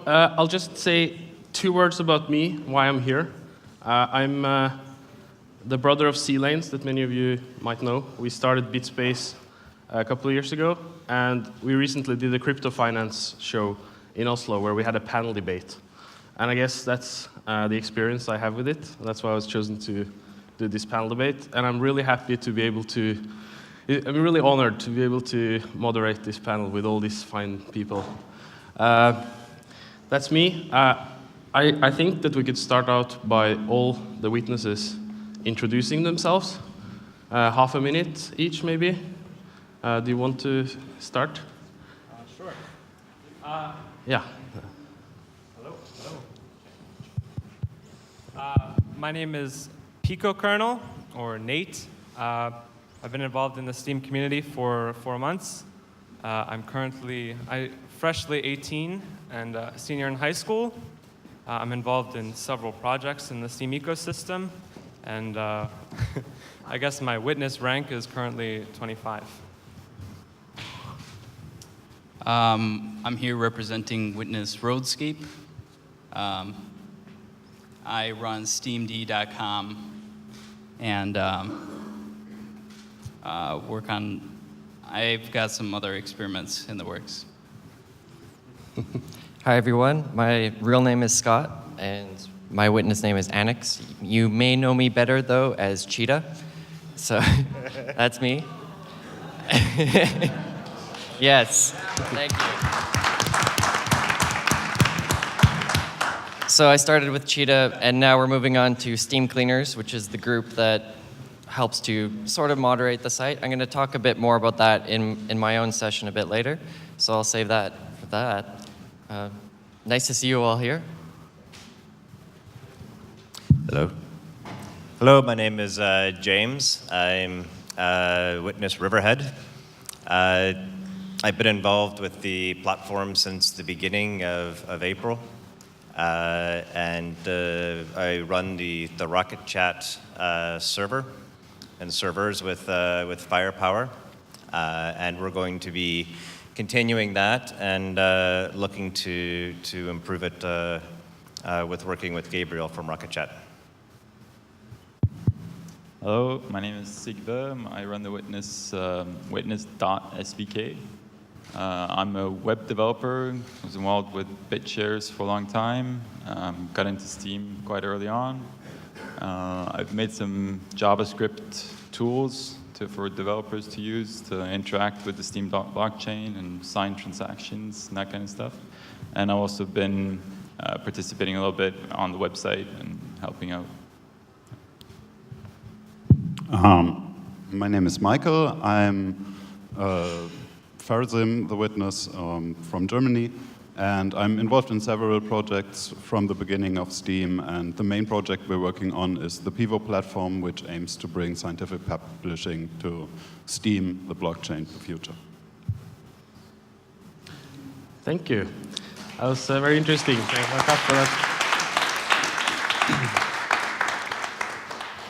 I'll just say 2 words about me, why I'm here. I'm the brother of Sea Lanes that many of you might know. We started BitSpace a couple of years ago, and we recently did a crypto finance show in Oslo where we had a panel debate. And I guess that's the experience I have with it. That's why I was chosen to do this panel debate. And I'm really happy to be able to, I'm really honored to be able to moderate this panel with all these fine people. That's me. I think that we could start out by all the witnesses introducing themselves. Half a minute each, maybe. Do you want to start? Sure. Yeah. Hello. My name is picokernel, or Nate. I've been involved in the Steam community for 4 months. I'm freshly 18 and a senior in high school. I'm involved in several projects in the Steam ecosystem, and I guess my witness rank is currently 25. I'm here representing Witness Roadscape. I run steamd.com and I've got some other experiments in the works. Hi, everyone. My real name is Scott, and my witness name is Anyx. You may know me better, though, as Cheetah. So that's me. Yes. Thank you. So I started with Cheetah, and now we're moving on to Steam Cleaners, which is the group that helps to sort of moderate the site. I'm going to talk a bit more about that in my own session a bit later, so I'll save that for that. Nice to see you all here. Hello. Hello, my name is James. I'm Witness Riverhead. I've been involved with the platform since the beginning of April. And I run the Rocket Chat server and servers with firepower. And we're going to be continuing that and looking to improve it with working with Gabriel from Rocket Chat. Hello, my name is Sigve. I run the witness.svk. I'm a web developer. I was involved with BitShares for a long time. Got into Steam quite early on. I've made some JavaScript tools for developers to use to interact with the Steam blockchain and sign transactions and that kind of stuff. And I've also been participating a little bit on the website and helping out. My name is Michael. I'm pharesim, the witness from Germany, and I'm involved in several projects from the beginning of Steam, and the main project we're working on is the Pivo platform, which aims to bring scientific publishing to Steam, the blockchain, the future. Thank you. That was very interesting. Thank you for that.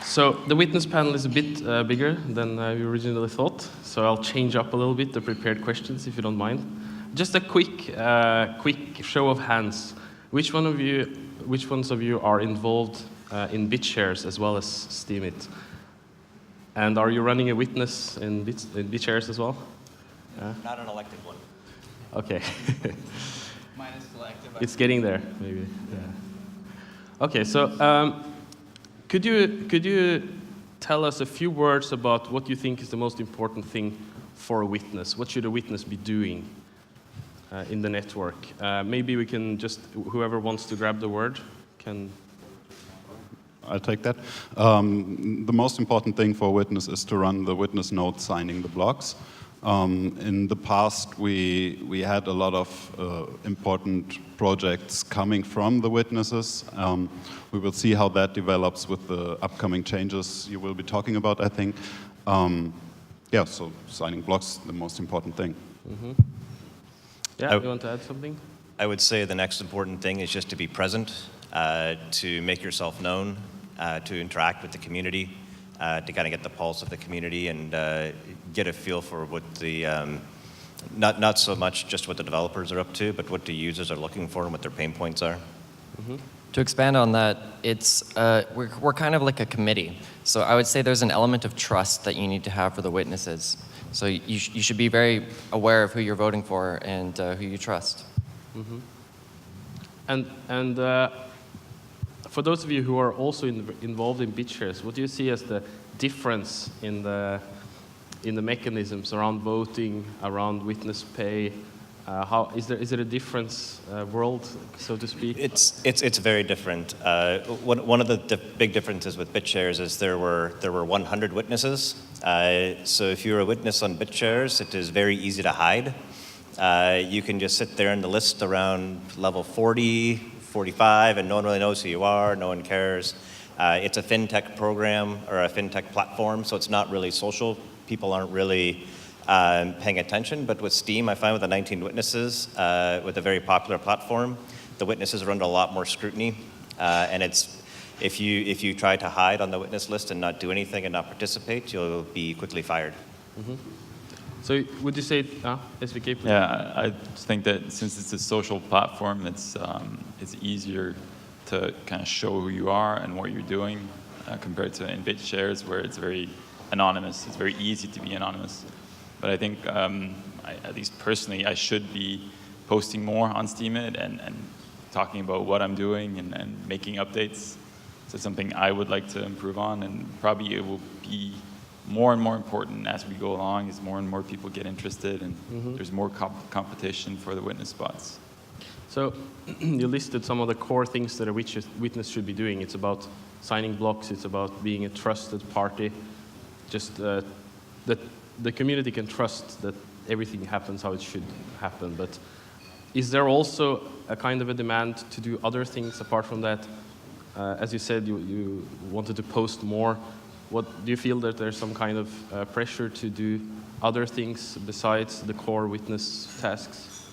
So the witness panel is a bit bigger than we originally thought, so I'll change up a little bit the prepared questions, if you don't mind. Just a quick show of hands. Which ones of you are involved in BitShares as well as Steemit? And are you running a witness in BitShares as well? Not an elected one. Okay. Mine is selective. It's getting there, maybe. Yeah. Okay, so could you tell us a few words about what you think is the most important thing for a witness? What should a witness be doing in the network? Maybe we can just, whoever wants to grab the word can. I'll take that. The most important thing for a witness is to run the witness node signing the blocks. In the past, we had a lot of important projects coming from the witnesses. We will see how that develops with the upcoming changes you will be talking about, I think. Yeah, so signing blocks, the most important thing. Mm-hmm. Yeah, you want to add something? I would say the next important thing is just to be present, to make yourself known, to interact with the community, to kind of get the pulse of the community and get a feel for what the not so much just what the developers are up to, but what the users are looking for and what their pain points are. To expand on that, it's we're kind of like a committee. So I would say there's an element of trust that you need to have for the witnesses. So you should be very aware of who you're voting for and who you trust. And for those of you who are also involved in BitShares, what do you see as the difference in the mechanisms around voting, around witness pay? How is it a different world, so to speak? It's very different. One of the big differences with BitShares is there were 100 witnesses. So if you're a witness on BitShares, it is very easy to hide. You can just sit there in the list around level 40, 45, and no one really knows who you are. No one cares. It's a fintech program or a fintech platform, so it's not really social. People aren't really paying attention. But with Steem, I find with the 19 witnesses, with a very popular platform, the witnesses are under a lot more scrutiny. And it's if you try to hide on the witness list and not do anything and not participate, you'll be quickly fired. So would you say, SVK, please? Yeah, I just think that since it's a social platform, it's easier to kind of show who you are and what you're doing compared to in BitShares where it's very anonymous. It's very easy to be anonymous. But I think, at least personally, I should be posting more on Steemit and talking about what I'm doing and making updates. So it's something I would like to improve on, and probably it will be more and more important as we go along as more and more people get interested and there's more competition for the witness spots. So you listed some of the core things that a witness should be doing. It's about signing blocks. It's about being a trusted party. Just that the community can trust that everything happens how it should happen. But is there also a kind of a demand to do other things apart from that? As you said, you wanted to post more. What do you feel that there's some kind of pressure to do other things besides the core witness tasks?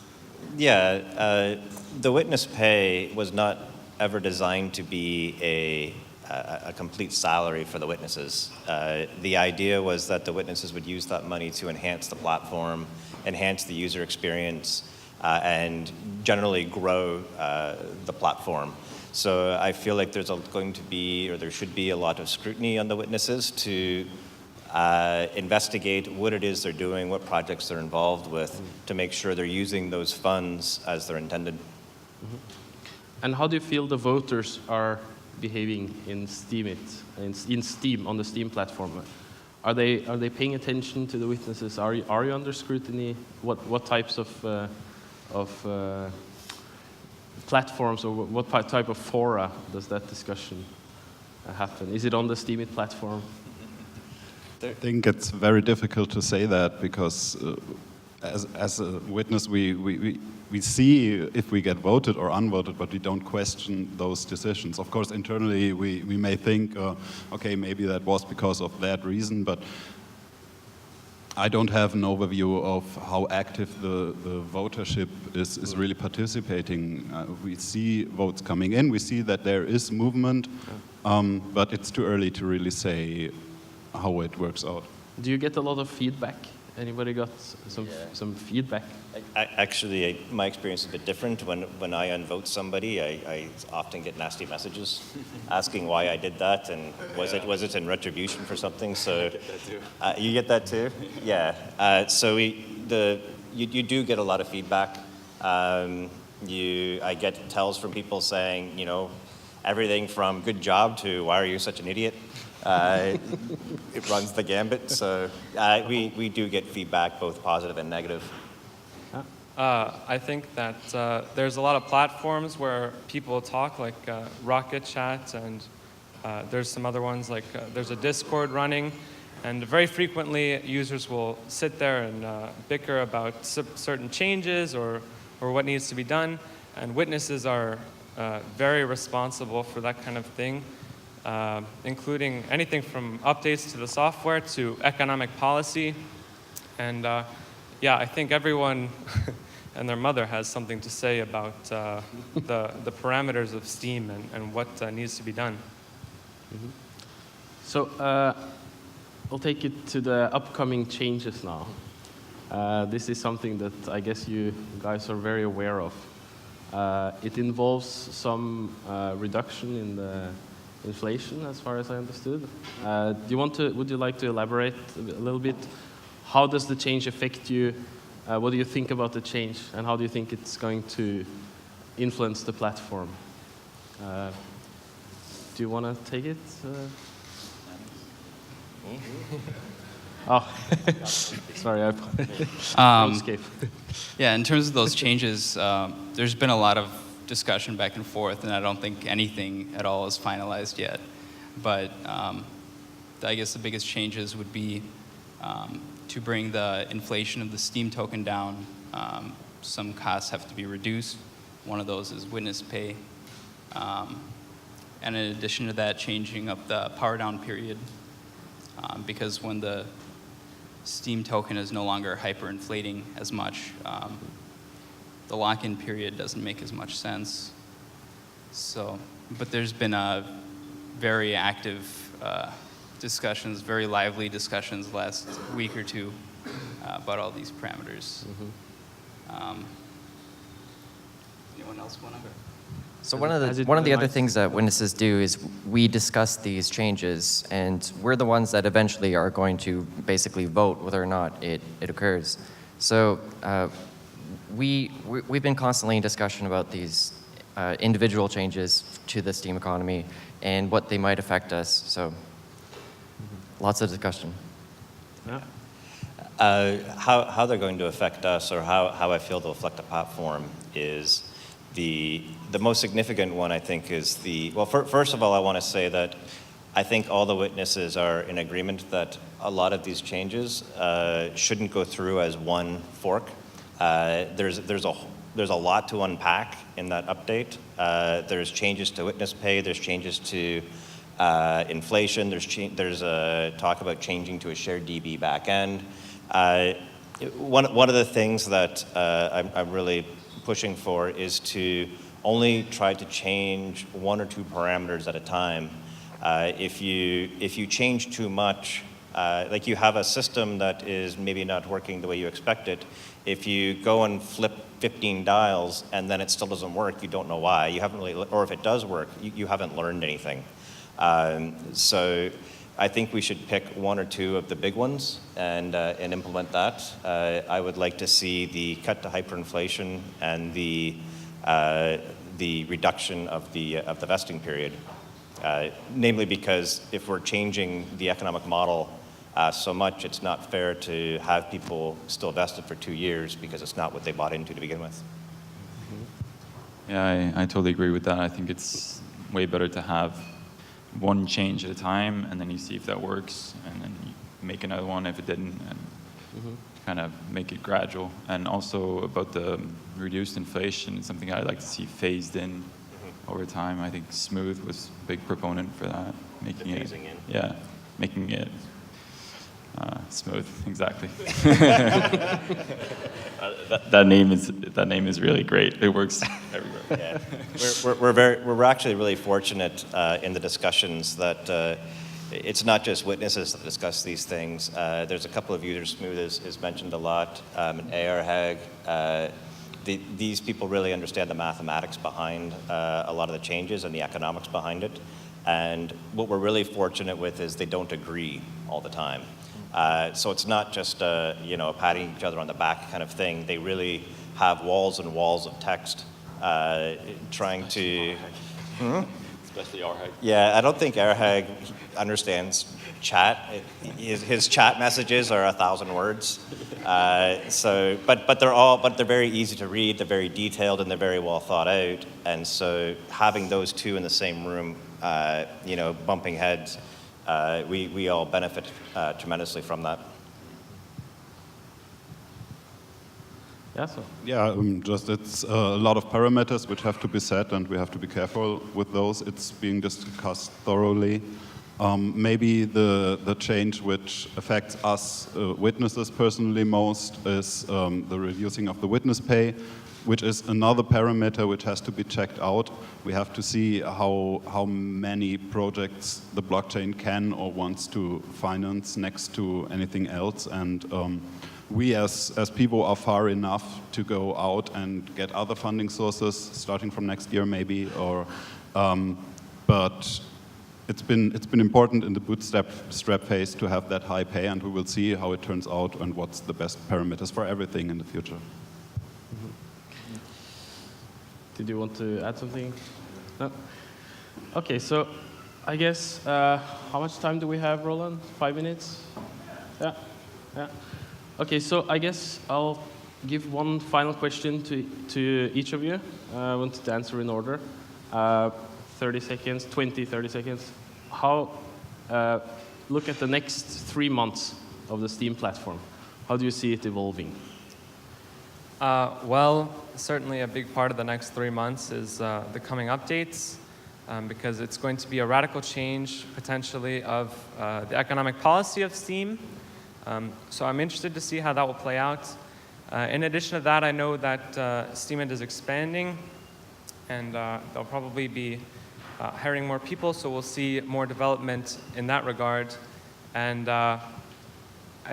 Yeah, the witness pay was not ever designed to be a complete salary for the witnesses. The idea was that the witnesses would use that money to enhance the platform, enhance the user experience, and generally grow the platform. So I feel like there's going to be, or there should be, a lot of scrutiny on the witnesses to investigate what it is they're doing, what projects they're involved with, to make sure they're using those funds as they're intended. And how do you feel the voters are behaving in Steemit, in Steem, on the Steem platform? Are they paying attention to the witnesses? Are you under scrutiny? What types of platforms or what type of fora does that discussion happen? Is it on the Steemit platform? I think it's very difficult to say that because as a witness we see if we get voted or unvoted, but we don't question those decisions. Of course, internally we may think, okay, maybe that was because of that reason, but I don't have an overview of how active the votership is really participating. We see votes coming in, we see that there is movement, but it's too early to really say how it works out. Do you get a lot of feedback? Anybody got some feedback? Actually, my experience is a bit different. When I unvote somebody, I often get nasty messages asking why I did that and was it in retribution for something. So you get that too? Yeah. So you do get a lot of feedback. I get tells from people saying, everything from good job to why are you such an idiot. It runs the gambit, so we do get feedback, both positive and negative. I think that there's a lot of platforms where people talk, like Rocket Chat, and there's some other ones, like there's a Discord running, and very frequently users will sit there and bicker about certain changes or what needs to be done, and witnesses are very responsible for that kind of thing. Including anything from updates to the software to economic policy. And I think everyone and their mother has something to say about the parameters of Steem and what needs to be done. So I'll take it to the upcoming changes now. This is something that I guess you guys are very aware of. It involves some reduction in the inflation, as far as I understood. Would you like to elaborate a little bit? How does the change affect you? What do you think about the change, and how do you think it's going to influence the platform? Do you want to take it? Oh, sorry, roadscape. Yeah, in terms of those changes, there's been a lot of discussion back and forth, and I don't think anything at all is finalized yet. But I guess the biggest changes would be to bring the inflation of the Steem token down. Some costs have to be reduced. One of those is witness pay. And in addition to that, changing up the power down period. Because when the Steem token is no longer hyperinflating as much, the lock-in period doesn't make as much sense. So, but there's been a very active discussions, very lively discussions last week or two about all these parameters. Anyone else want to? So one of the other things that witnesses do is we discuss these changes, and we're the ones that eventually are going to basically vote whether or not it occurs. So we've been constantly in discussion about these individual changes to the Steem economy and what they might affect us. So lots of discussion. Yeah. How they're going to affect us, or how I feel they'll affect the platform, is the most significant one, I think, is first of all, I want to say that I think all the witnesses are in agreement that a lot of these changes shouldn't go through as one fork. There's a lot to unpack in that update. There's changes to witness pay. There's changes to inflation. There's a talk about changing to a shared DB backend. One of the things that I'm really pushing for is to only try to change one or two parameters at a time. If you change too much, like you have a system that is maybe not working the way you expect it, if you go and flip 15 dials and then it still doesn't work, you don't know why. You haven't really, or if it does work, you haven't learned anything. So I think we should pick one or two of the big ones and implement that. I would like to see the cut to hyperinflation and the reduction of the vesting period. Namely because if we're changing the economic model so much, it's not fair to have people still vested for 2 years because it's not what they bought into to begin with. Yeah, I totally agree with that. I think it's way better to have one change at a time, and then you see if that works, and then you make another one if it didn't, and kind of make it gradual. And also about the reduced inflation, it's something I'd like to see phased in over time. I think Smooth was a big proponent for that, making it phasing in. Yeah, making it smooth, exactly. That name is really great. It works everywhere. Yeah. We're actually really fortunate in the discussions that it's not just witnesses that discuss these things. There's a couple of users. Smooth is mentioned a lot. And ARHAG. These people really understand the mathematics behind a lot of the changes and the economics behind it. And what we're really fortunate with is they don't agree all the time. So it's not just patting each other on the back kind of thing. They really have walls and walls of text trying to... Especially ARHAG. Yeah, I don't think ARHAG understands chat. His chat messages are 1,000 words. But they're very easy to read. They're very detailed and they're very well thought out. And so having those two in the same room, bumping heads, we all benefit tremendously from that. Yeah, it's a lot of parameters which have to be set, and we have to be careful with those. It's being discussed thoroughly. Maybe the change which affects us witnesses personally most is the reducing of the witness pay, which is another parameter which has to be checked out. We have to see how many projects the blockchain can or wants to finance next to anything else. And we as people are far enough to go out and get other funding sources starting from next year maybe, or but it's been important in the bootstrap phase to have that high pay, and we will see how it turns out and what's the best parameters for everything in the future. Did you want to add something? No? Okay, so I guess, how much time do we have, Roland? 5 minutes? Yeah? Yeah. Okay, so I guess I'll give one final question to each of you. I wanted to answer in order. 30 seconds, 20, 30 seconds. Look at the next 3 months of the Steam platform. How do you see it evolving? Well, certainly a big part of the next 3 months is the coming updates, because it's going to be a radical change, potentially, of the economic policy of Steam. So I'm interested to see how that will play out. In addition to that, I know that Steemit is expanding, and they'll probably be hiring more people, so we'll see more development in that regard. And I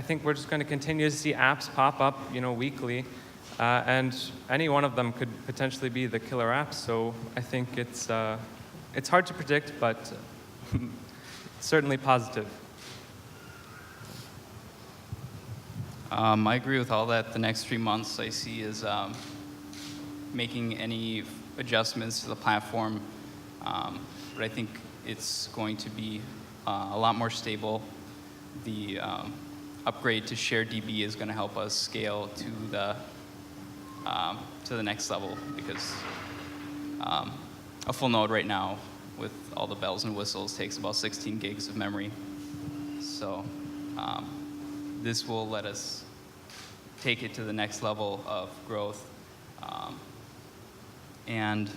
think we're just going to continue to see apps pop up, weekly. And any one of them could potentially be the killer app. So I think it's hard to predict, but certainly positive. I agree with all that. The next 3 months I see is making any adjustments to the platform, but I think it's going to be a lot more stable. The upgrade to ShareDB is going to help us scale to the next level, because a full node right now with all the bells and whistles takes about 16 gigs of memory. So this will let us take it to the next level of growth. And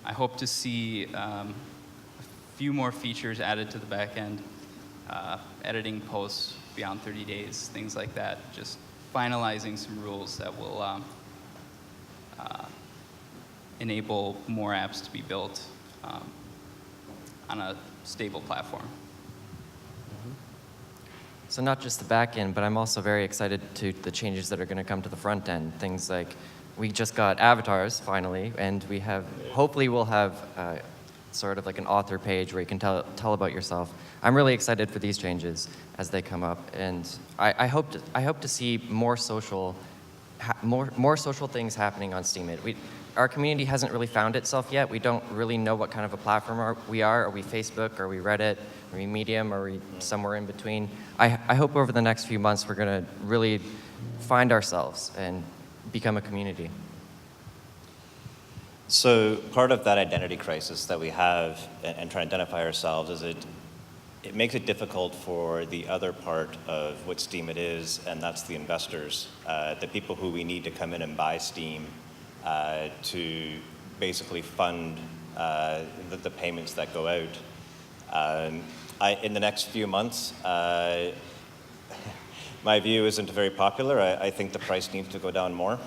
I hope to see a few more features added to the back end, editing posts beyond 30 days, things like that, just finalizing some rules that will enable more apps to be built on a stable platform. So not just the back end, but I'm also very excited to the changes that are going to come to the front end. Things like we just got avatars finally, and hopefully we'll have sort of like an author page where you can tell about yourself. I'm really excited for these changes as they come up, and I hope to see more social things happening on Steemit. Our community hasn't really found itself yet. We don't really know what kind of a platform we are. Are we Facebook? Are we Reddit? Are we Medium? Are we somewhere in between? I hope over the next few months we're going to really find ourselves and become a community. So part of that identity crisis that we have and trying to identify ourselves is it makes it difficult for the other part of what Steemit is, and that's the investors, the people who we need to come in and buy Steam to basically fund the payments that go out. In the next few months, my view isn't very popular. I think the price needs to go down more.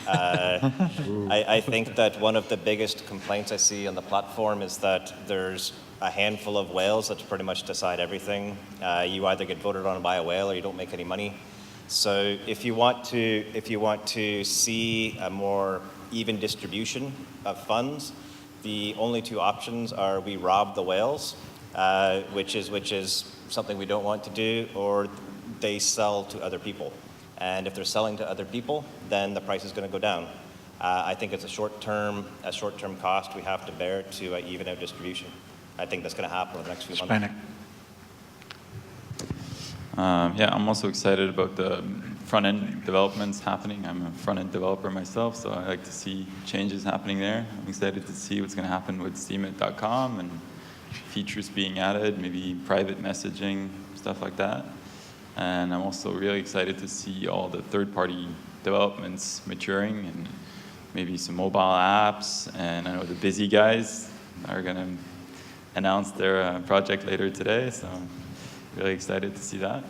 I think that one of the biggest complaints I see on the platform is that there's a handful of whales that pretty much decide everything. You either get voted on by a whale or you don't make any money. So if you want to see a more even distribution of funds, the only two options are we rob the whales, which is something we don't want to do, or they sell to other people. And if they're selling to other people, then the price is going to go down. I think it's a short-term cost we have to bear to even out distribution. I think that's going to happen over the next few months. Yeah, I'm also excited about the front-end developments happening. I'm a front-end developer myself, so I like to see changes happening there. I'm excited to see what's going to happen with Steemit.com and features being added, maybe private messaging, stuff like that. And I'm also really excited to see all the third-party developments maturing and maybe some mobile apps. And I know the busy guys are going to announce their project later today, so really excited to see that.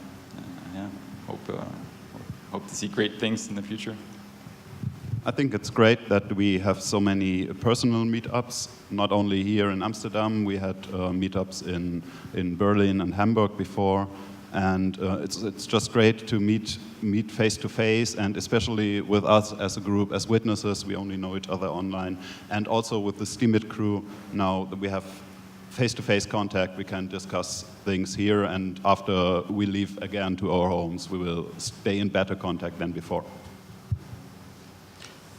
Yeah, hope to see great things in the future. I think it's great that we have so many personal meetups, not only here in Amsterdam. We had meetups in Berlin and Hamburg before. And it's just great to meet face to face, and especially with us as a group, as witnesses, we only know each other online. And also with the Steemit crew, now that we have face-to-face contact, we can discuss things here, and after we leave again to our homes, we will stay in better contact than before.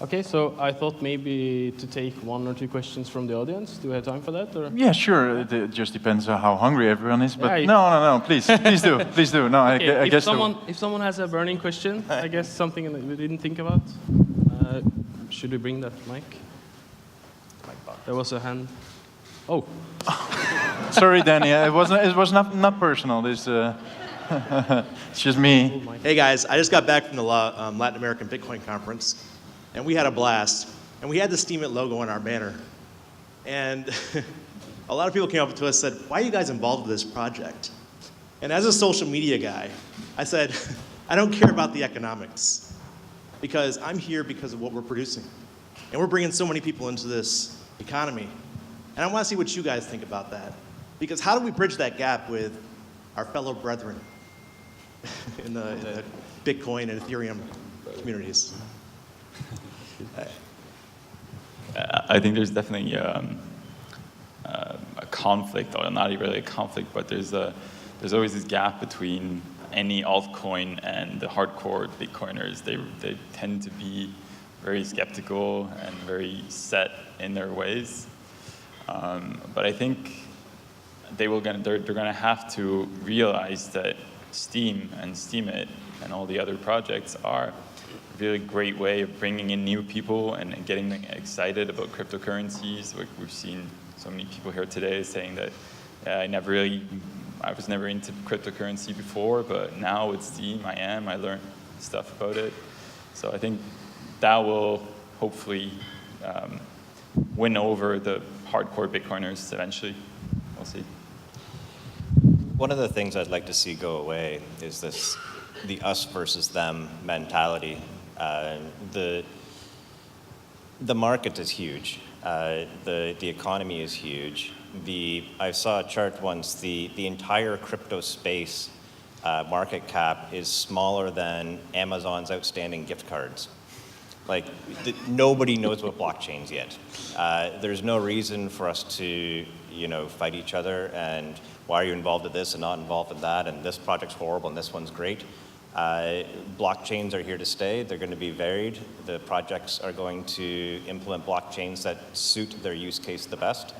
Okay, so I thought maybe to take 1 or 2 questions from the audience. Do we have time for that? Or? Yeah, sure. It just depends on how hungry everyone is. But Yeah, no, please do, please do. No, Okay, I guess if someone has a burning question, I guess something that we didn't think about. Should we bring that mic? There was a hand. Oh. Sorry, Danny. It was not personal. It's just me. Hey guys, I just got back from the Latin American Bitcoin conference, and we had a blast. And we had the Steemit logo on our banner. And a lot of people came up to us and said, why are you guys involved with this project? And as a social media guy, I said, I don't care about the economics, because I'm here because of what we're producing. And we're bringing so many people into this economy. And I want to see what you guys think about that. Because how do we bridge that gap with our fellow brethren in the Bitcoin and Ethereum communities? I think there's definitely a conflict, or not really a conflict, but there's always this gap between any altcoin and the hardcore Bitcoiners. They tend to be very skeptical and very set in their ways. But I think they're going to have to realize that Steem and Steemit and all the other projects are a really great way of bringing in new people and getting them excited about cryptocurrencies. Like we've seen so many people here today saying that I was never into cryptocurrency before, but now with Steem I learned stuff about it. So I think that will hopefully win over the hardcore Bitcoiners eventually. We'll see. One of the things I'd like to see go away is the us versus them mentality. The market is huge. The economy is huge. I saw a chart once. The entire crypto space market cap is smaller than Amazon's outstanding gift cards. Like, nobody knows about blockchains yet. There's no reason for us to, fight each other and why are you involved in this and not involved in that, and this project's horrible and this one's great. Blockchains are here to stay. They're going to be varied. The projects are going to implement blockchains that suit their use case the best.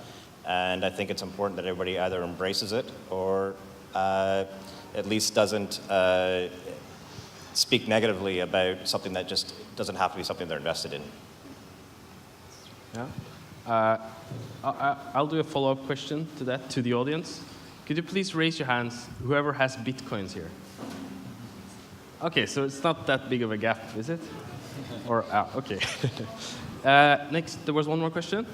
And I think it's important that everybody either embraces it or at least doesn't speak negatively about something that just doesn't have to be something they're invested in. Yeah. I'll do a follow-up question to that, to the audience. Could you please raise your hands, whoever has Bitcoins here? Okay, so it's not that big of a gap, is it? Or, okay. Next, there was one more question.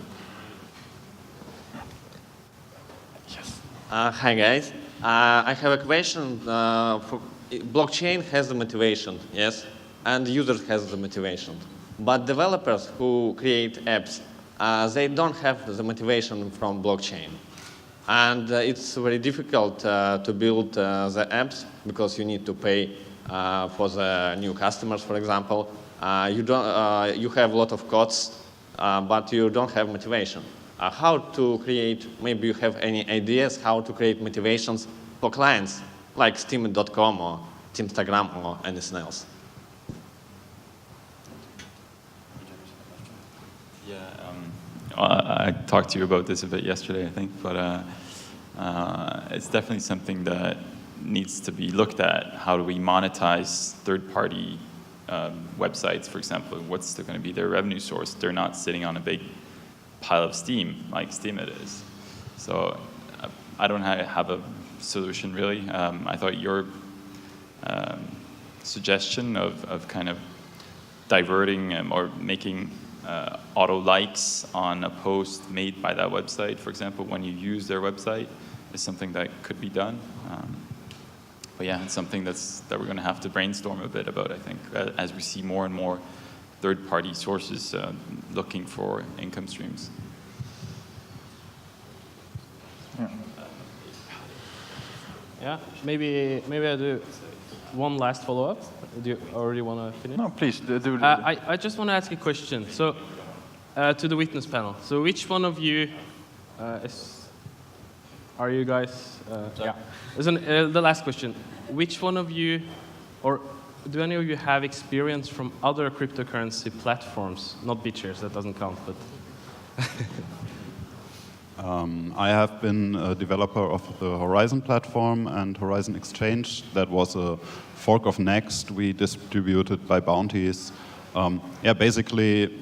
Yes. Hi, guys. I have a question. Blockchain has the motivation, yes, and users has the motivation. But developers who create apps, they don't have the motivation from blockchain. And it's very difficult to build the apps because you need to pay for the new customers, for example. You have a lot of costs, but you don't have motivation. How to create, maybe you have any ideas how to create motivations for clients, like Steemit.com or Teamstagram or anything else? I talked to you about this a bit yesterday, I think, but it's definitely something that needs to be looked at. How do we monetize third-party websites, for example? What's going to be their revenue source? They're not sitting on a big pile of steam like Steemit is. So I don't have a solution, really. I thought your suggestion of kind of diverting or making auto likes on a post made by that website, for example, when you use their website, is something that could be done. But yeah, it's something that we're going to have to brainstorm a bit about, I think, as we see more and more third-party sources looking for income streams. Yeah, Yeah, maybe I do one last follow-up. Do you already want to finish? No, please do. I just want to ask a question. So, to the witness panel. So, which one of you are you guys? Yeah. The last question. Which one of you, or do any of you have experience from other cryptocurrency platforms? Not BitShares, that doesn't count, but. I have been a developer of the Horizon platform and Horizon Exchange. That was a fork of Next. We distributed by bounties. Yeah, basically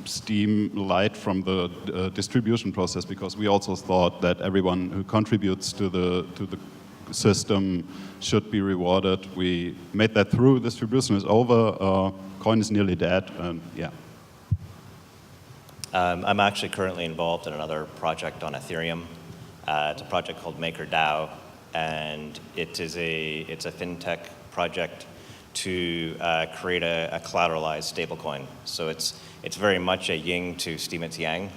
Steam light from the distribution process, because we also thought that everyone who contributes to the system should be rewarded. We made that through. Distribution is over. Coin is nearly dead, and yeah. I'm actually currently involved in another project on Ethereum. It's a project called MakerDAO, and it's a fintech project to create a collateralized stablecoin. So it's very much a yin to Steem it's yang.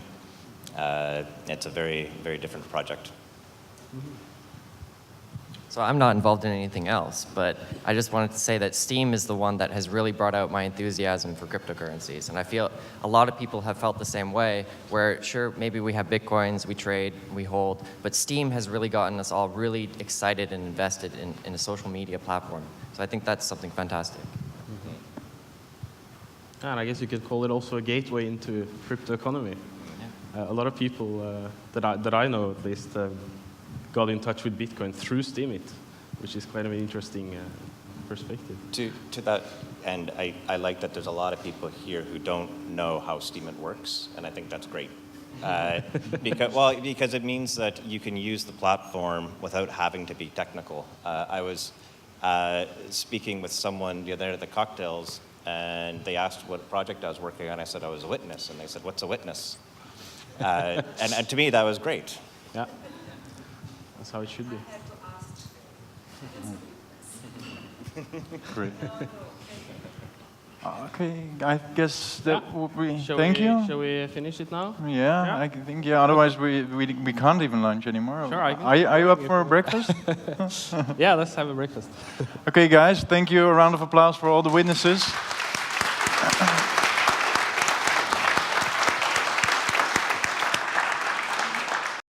It's a very, very different project. So I'm not involved in anything else, but I just wanted to say that Steem is the one that has really brought out my enthusiasm for cryptocurrencies. And I feel a lot of people have felt the same way, where sure, maybe we have Bitcoins, we trade, we hold, but Steem has really gotten us all really excited and invested in a social media platform. So I think that's something fantastic. And I guess you could call it also a gateway into crypto economy. Yeah. A lot of people that I know at least got in touch with Bitcoin through Steemit, which is quite an interesting perspective. To that end, I like that there's a lot of people here who don't know how Steemit works, and I think that's great. Because it means that you can use the platform without having to be technical. I was speaking with someone the other night at the cocktails, and they asked what project I was working on. I said I was a witness, and they said, "What's a witness?" and to me, that was great. Yeah. That's how it should be. Great. Okay, I guess that would be. Shall you. we finish it now? Yeah, I think otherwise we can't even lunch anymore. Sure, are you up for a breakfast? Yeah, let's have a breakfast. Okay, guys, thank you. A round of applause for all the witnesses.